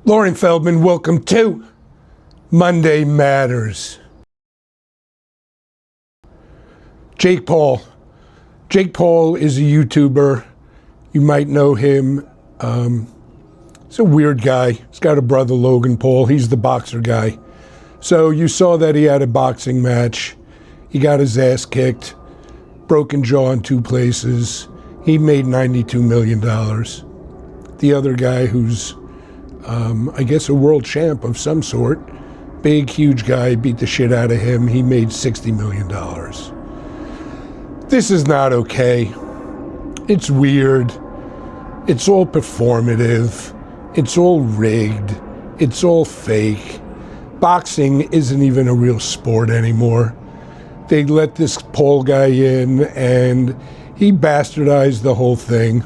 Lauren Feldman, welcome to Monday Matters. Jake Paul. Jake Paul is a YouTuber. You might know him. He's a weird guy. He's got a brother, Logan Paul. He's the boxer guy. So you saw that he had a boxing match. He got his ass kicked, broken jaw in 2 places. He made $92 million. The other guy who's, I guess, a world champ of some sort, big, huge guy, beat the shit out of him. He made $60 million. This is not okay. It's weird. It's all performative. It's all rigged. It's all fake. Boxing isn't even a real sport anymore. They let this Paul guy in and he bastardized the whole thing.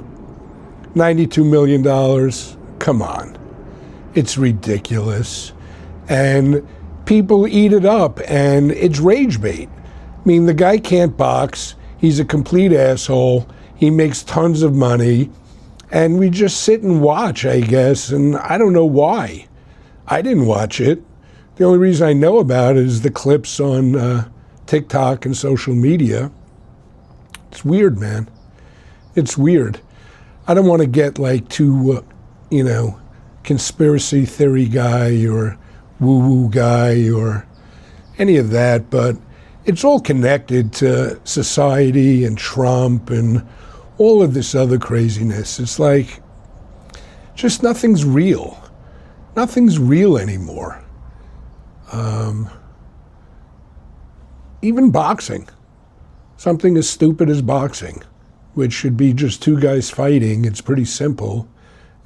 $92 million. Come on. It's ridiculous. And people eat it up and it's rage bait. I mean, the guy can't box. He's a complete asshole. He makes tons of money. And we just sit and watch, I guess. And I don't know why. I didn't watch it. The only reason I know about it is the clips on TikTok and social media. It's weird, man. It's weird. I don't want to get like too, conspiracy theory guy or woo-woo guy or any of that, but it's all connected to society and Trump and all of this other craziness. It's like, just nothing's real. Nothing's real anymore. Even boxing. Something as stupid as boxing, which should be just 2 guys fighting. It's pretty simple.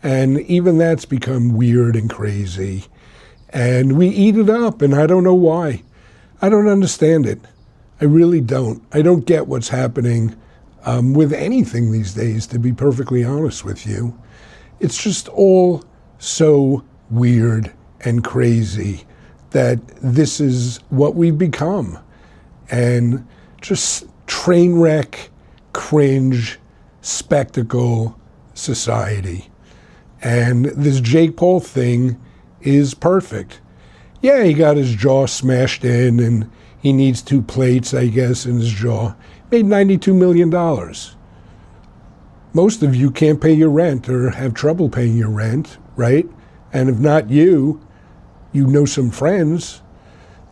And even that's become weird and crazy. And we eat it up, and I don't know why. I don't understand it. I really don't. I don't get what's happening with anything these days, to be perfectly honest with you. It's just all so weird and crazy that this is what we've become. And just train wreck, cringe, spectacle society. And this Jake Paul thing is perfect. Yeah, he got his jaw smashed in and he needs 2 plates, I guess, in his jaw. Made $92 million. Most of you can't pay your rent or have trouble paying your rent, right? And if not you, you know some friends.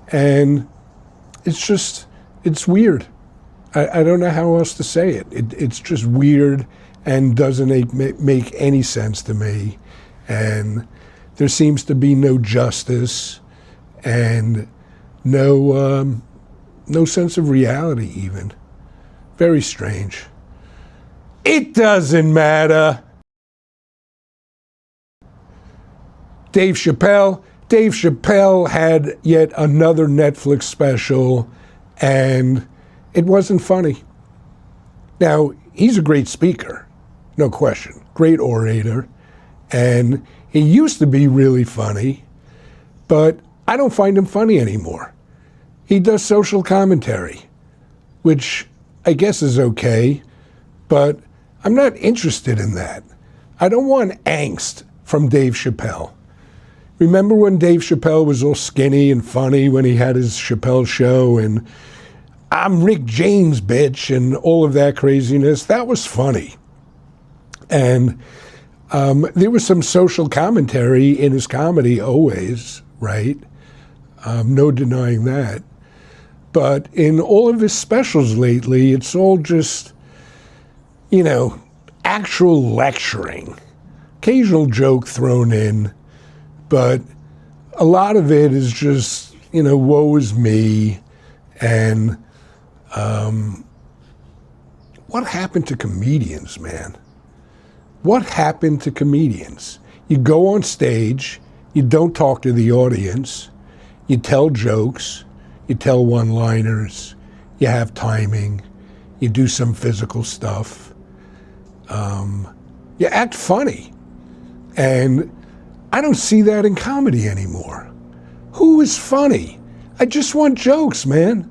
And it's weird. I don't know how else to say it. It's just weird and doesn't make any sense to me. And there seems to be no justice and no sense of reality even. Very strange. It doesn't matter. Dave Chappelle. Dave Chappelle had yet another Netflix special, and it wasn't funny. Now, he's a great speaker, no question. Great orator. And he used to be really funny, but I don't find him funny anymore. He does social commentary, which I guess is okay, but I'm not interested in that. I don't want angst from Dave Chappelle. Remember when Dave Chappelle was all skinny and funny when he had his Chappelle show and I'm Rick James, bitch, and all of that craziness? That was funny. And there was some social commentary in his comedy always, right? No denying that. But in all of his specials lately, it's all just, actual lecturing. Occasional joke thrown in, but a lot of it is just, woe is me. And what happened to comedians, man? What happened to comedians? You go on stage, you don't talk to the audience, you tell jokes, you tell one-liners, you have timing, you do some physical stuff, you act funny. And I don't see that in comedy anymore. Who is funny? I just want jokes, man.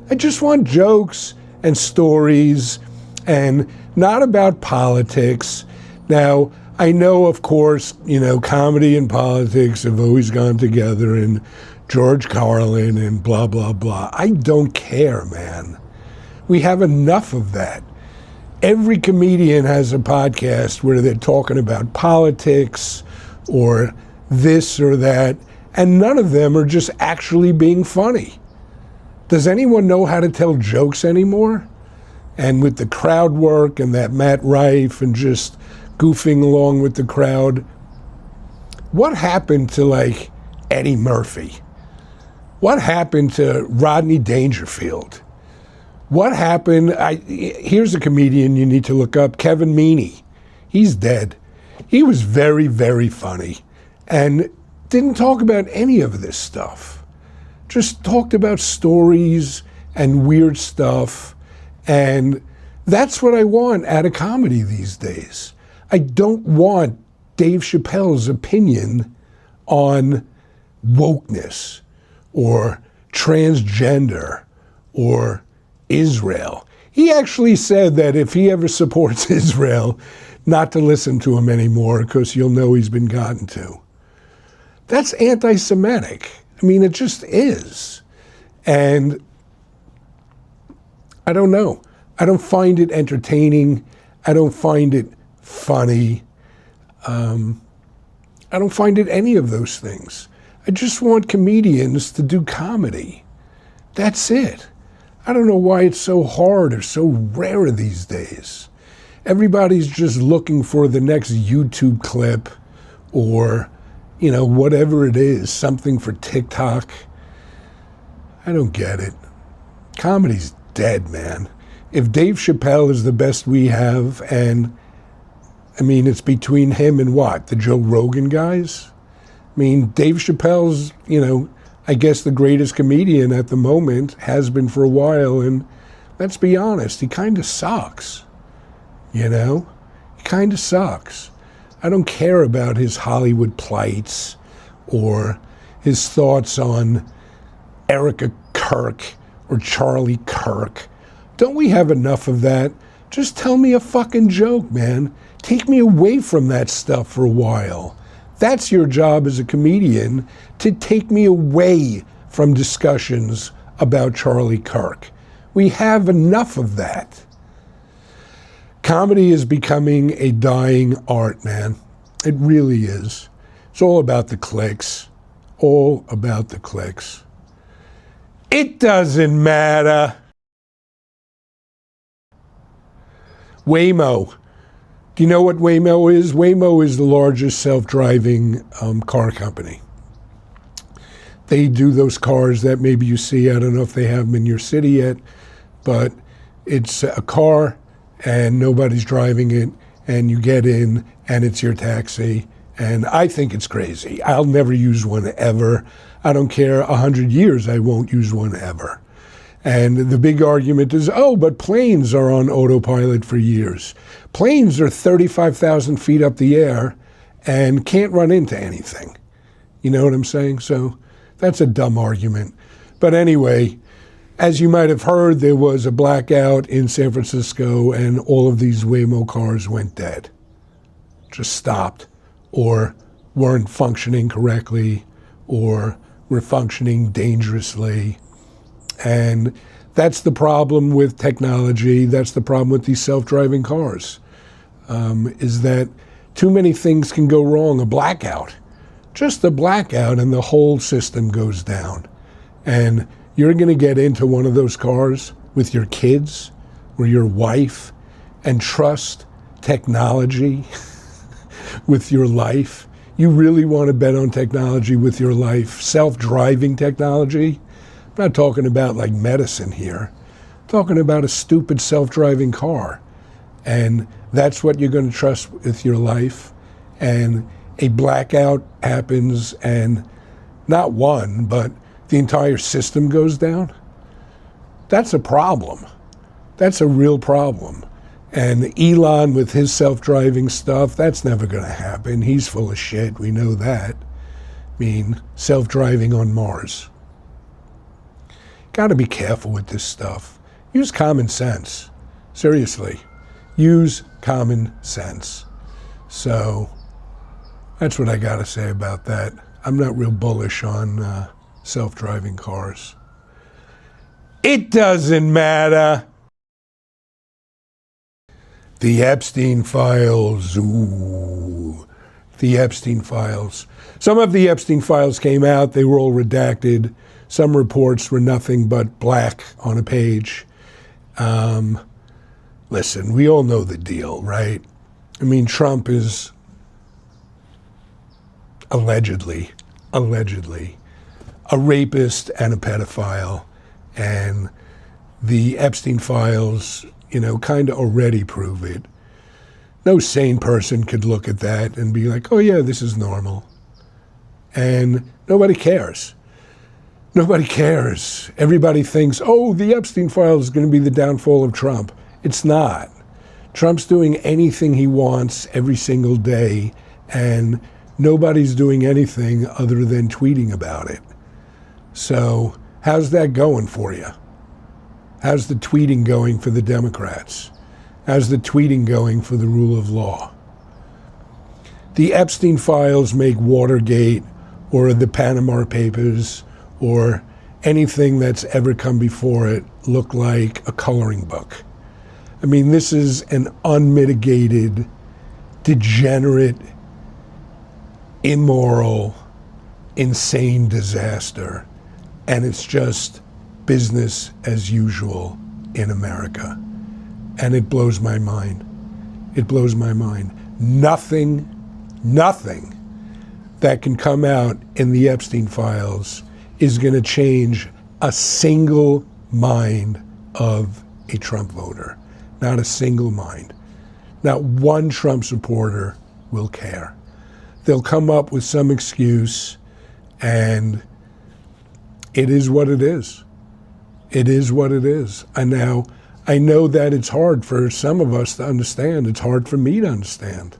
I just want jokes and stories and not about politics. Now, I know, of course, comedy and politics have always gone together, and George Carlin and blah, blah, blah. I don't care, man. We have enough of that. Every comedian has a podcast where they're talking about politics or this or that, and none of them are just actually being funny. Does anyone know how to tell jokes anymore? And with the crowd work and that Matt Rife and just goofing along with the crowd, what happened to like Eddie Murphy? What happened to Rodney Dangerfield? What happened? Here's a comedian you need to look up, Kevin Meaney. He's dead. He was very, very funny and didn't talk about any of this stuff. Just talked about stories and weird stuff. And that's what I want out of comedy these days. I don't want Dave Chappelle's opinion on wokeness or transgender or Israel. He actually said that if he ever supports Israel, not to listen to him anymore because you'll know he's been gotten to. That's anti-Semitic. I mean, it just is. And I don't know. I don't find it entertaining. I don't find it funny. I don't find it any of those things. I just want comedians to do comedy. That's it. I don't know why it's so hard or so rare these days. Everybody's just looking for the next YouTube clip or, whatever it is, something for TikTok. I don't get it. Comedy's dead, man. If Dave Chappelle is the best we have, and it's between him and what? The Joe Rogan guys? Dave Chappelle's, I guess the greatest comedian at the moment, has been for a while, and let's be honest, he kind of sucks. He kind of sucks. I don't care about his Hollywood plights or his thoughts on Erica Kirk or Charlie Kirk. Don't we have enough of that? Just tell me a fucking joke, man. Take me away from that stuff for a while. That's your job as a comedian, to take me away from discussions about Charlie Kirk. We have enough of that. Comedy is becoming a dying art, man. It really is. It's all about the clicks. All about the clicks. It doesn't matter. Waymo. Do you know what Waymo is? Waymo is the largest self-driving car company. They do those cars that maybe you see. I don't know if they have them in your city yet, but it's a car and nobody's driving it, and you get in and it's your taxi. And I think it's crazy. I'll never use one ever. I don't care 100 years, I won't use one ever. And the big argument is, but planes are on autopilot for years. Planes are 35,000 feet up the air and can't run into anything. You know what I'm saying? So that's a dumb argument. But anyway, as you might have heard, there was a blackout in San Francisco and all of these Waymo cars went dead. Just stopped, or weren't functioning correctly, or were functioning dangerously. And that's the problem with technology. That's the problem with these self-driving cars, is that too many things can go wrong. A blackout, just a blackout, and the whole system goes down. And you're going to get into one of those cars with your kids or your wife and trust technology with your life. You really want to bet on technology with your life, self-driving technology. I'm not talking about like medicine here. I'm talking about a stupid self-driving car. And that's what you're going to trust with your life. And a blackout happens and not one, but the entire system goes down. That's a problem. That's a real problem. And Elon with his self-driving stuff, that's never going to happen. He's full of shit. We know that. Self-driving on Mars. Got to be careful with this stuff. Use common sense. Seriously. Use common sense. So that's what I got to say about that. I'm not real bullish on self-driving cars. It doesn't matter. The Epstein files. Ooh. The Epstein files. Some of the Epstein files came out. They were all redacted. Some reports were nothing but black on a page. Listen, we all know the deal, right? I mean, Trump is allegedly a rapist and a pedophile. And the Epstein files, kind of already prove it. No sane person could look at that and be like, oh yeah, this is normal. And nobody cares. Nobody cares. Everybody thinks, oh, the Epstein files is going to be the downfall of Trump. It's not. Trump's doing anything he wants every single day, and nobody's doing anything other than tweeting about it. So how's that going for you? How's the tweeting going for the Democrats? How's the tweeting going for the rule of law? The Epstein files make Watergate or the Panama Papers or anything that's ever come before it look like a coloring book. I mean, this is an unmitigated, degenerate, immoral, insane disaster. And it's just business as usual in America. And it blows my mind. It blows my mind. Nothing that can come out in the Epstein files is going to change a single mind of a Trump voter. Not a single mind. Not one Trump supporter will care. They'll come up with some excuse, and it is what it is. It is what it is. And now, I know that it's hard for some of us to understand. It's hard for me to understand.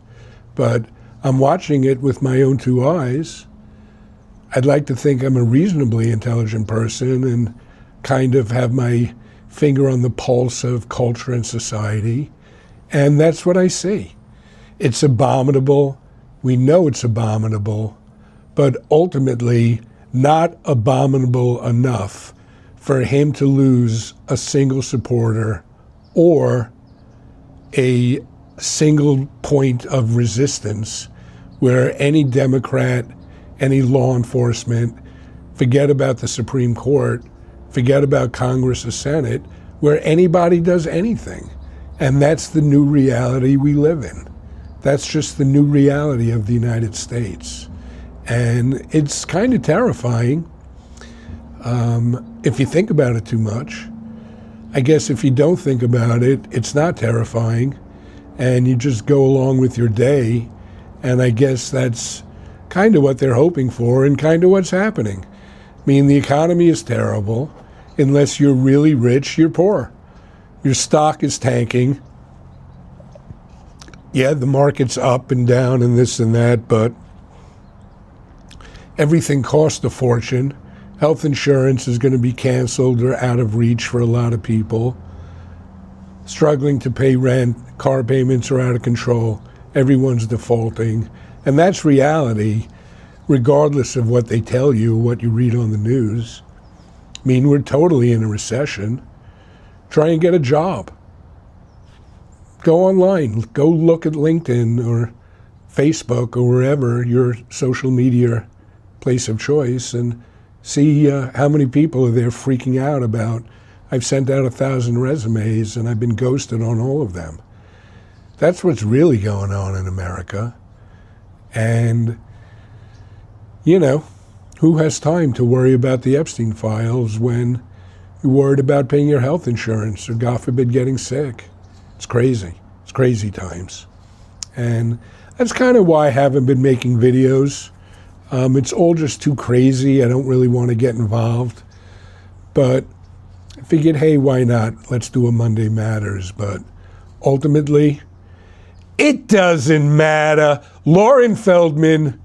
But I'm watching it with my own two eyes. I'd like to think I'm a reasonably intelligent person and kind of have my finger on the pulse of culture and society. And that's what I see. It's abominable. We know it's abominable, but ultimately not abominable enough for him to lose a single supporter or a single point of resistance where any Democrat, any law enforcement, forget about the Supreme Court, forget about Congress or Senate, where anybody does anything. And that's the new reality we live in. That's just the new reality of the United States. And it's kind of terrifying if you think about it too much. I guess if you don't think about it, it's not terrifying, and you just go along with your day. And I guess that's kind of what they're hoping for and kind of what's happening. I mean, the economy is terrible. Unless you're really rich, you're poor. Your stock is tanking. Yeah, the market's up and down and this and that, but everything costs a fortune. Health insurance is going to be canceled or out of reach for a lot of people. Struggling to pay rent, car payments are out of control. Everyone's defaulting. And that's reality, regardless of what they tell you, what you read on the news. I mean, we're totally in a recession. Try and get a job. Go online. Go look at LinkedIn or Facebook or wherever your social media place of choice and see how many people are there freaking out about, I've sent out 1,000 resumes and I've been ghosted on all of them. That's what's really going on in America. And, who has time to worry about the Epstein files when you're worried about paying your health insurance or, God forbid, getting sick? It's crazy. It's crazy times. And that's kind of why I haven't been making videos. It's all just too crazy. I don't really want to get involved. But I figured, hey, why not? Let's do a Monday Matters. But ultimately, it doesn't matter. Lauren Feldman,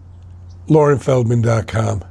laurenfeldman.com.